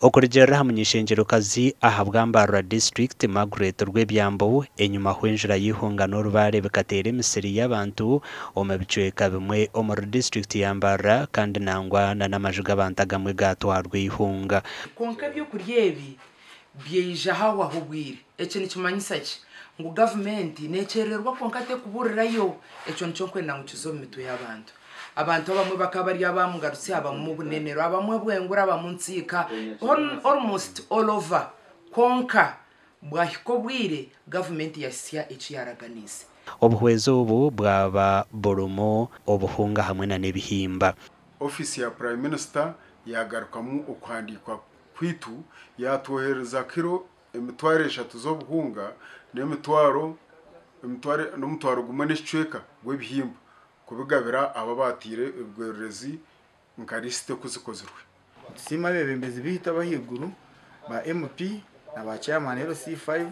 Okurigera hamunyishengerokazi ahabwa Mbarara district Margaret rw'ebyambo enyuma hwenjira yihungano rubare bikatera emisiri y'abantu omu bicweka bimwe omu district ya Mbarara kandi nangwa n'amajuga abantu agamwe gatwarwa ihunga konka byo kuryebi byeija hawa hubwire eki nikimanyisa ki ngo government nechererwa konka te kuburirayo eco nico kwenda ngo kizo mu mitwe y'abantu abantu bamwe bakabari abamugarutse abamu bunenero abamwe bwengura abamunsika almost all over konka bwahiko bwire government yasya eki yaraganize obuhwezi ubu bwaba burumo obuhunga hamwe na n'ebihimba ofiisi ya prime minister yagarukamu okuhandikwa kwitu yatwohereza kiro emitwaro 3 z'obuhunga n'omutwaro gumwe n'ekicweka gw'ebihimba kubigabira Abateirwe ekigwererezi nkarisite kuzikozerwe sima bebembezi bihita bahiguru ba MP na ba chairman LC5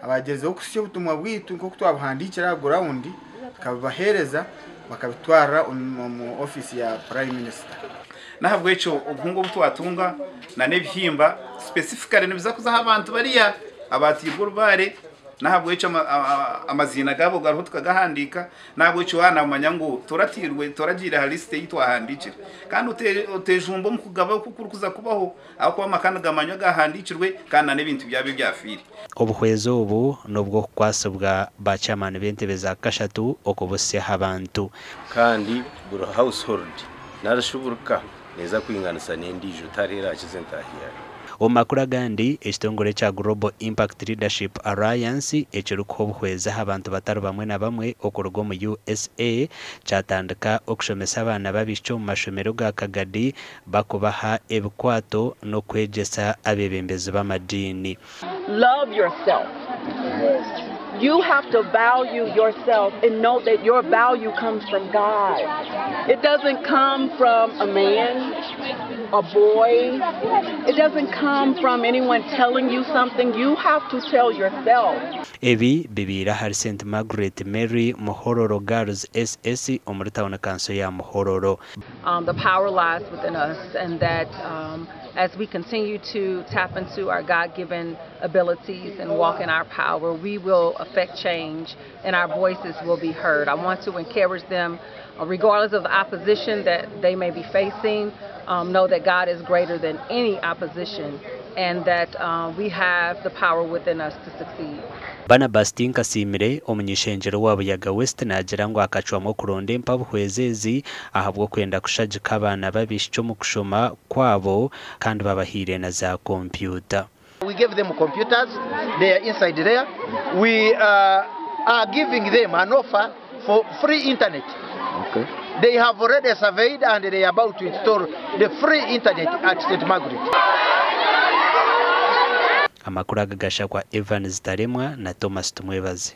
abagezeho kusyo butumwa bwitu nko kutwabahandikira ground kabahereza bakabitwara mu office ya prime minister nahabwo eco obuhungu butwatunga na nebihimba specifically nibiza kuzaha abantu bariya Abateirwe rubare nahabwo eco amazina gabo garuho tukagahandika nahabwo eco wana amanya ngo toratirwe toragira haliste yitwahandikira kandi utejumbo mu kugaba kukurukuza kubaho aho kwa makana gamanyo gahandikirwe kandi n'ibintu byabe byafiri obuhwezi ubu nubwo kwasubwa ba chairman b'entebe za kashatu okubose abantu kandi buri household narashuburuka neza kwinganisa n'endijo tarera akizentahira omakura gandi ekitongole kya Global Impact Leadership Alliance ekiruko obuhwezi abantu batari bamwe na bamwe okuruga mu USA cyatandika okushomesa abana babisho mu mashomero ga Kagadi bakubaha ebikwato no kwegesa abebembezi b'amadini. Love yourself. You have to value yourself and know that your value comes from God. It doesn't come from a man, a boy. It doesn't come from anyone telling you something. You have to tell yourself. Ebi bibira hari St. Margaret Mary Muhororo Girls SS omuritauna kanso ya Muhororo. The power lies within us, and that as we continue to tap into our God-given abilities and walk in our power, we will affect change and our voices will be heard. I want to encourage them, regardless of the opposition that they may be facing, know that God is greater than any opposition and that we have the power within us to succeed. Bana Bastin Kasimire omunyishenjero wabo yaga West nagira ngo akacwamo kuronde mpabuhwezezi ahabwo kwenda kushajika abana babisho mu kushoma kwabo kandi babahire na za computer. We give them computers, they are inside there. We are giving them an offer for free internet. Okay. They have already surveyed and they are about to install the free internet at St. Margaret. Amakuru agagasha kwa Evans Taremwa na Thomas Tumwebaze.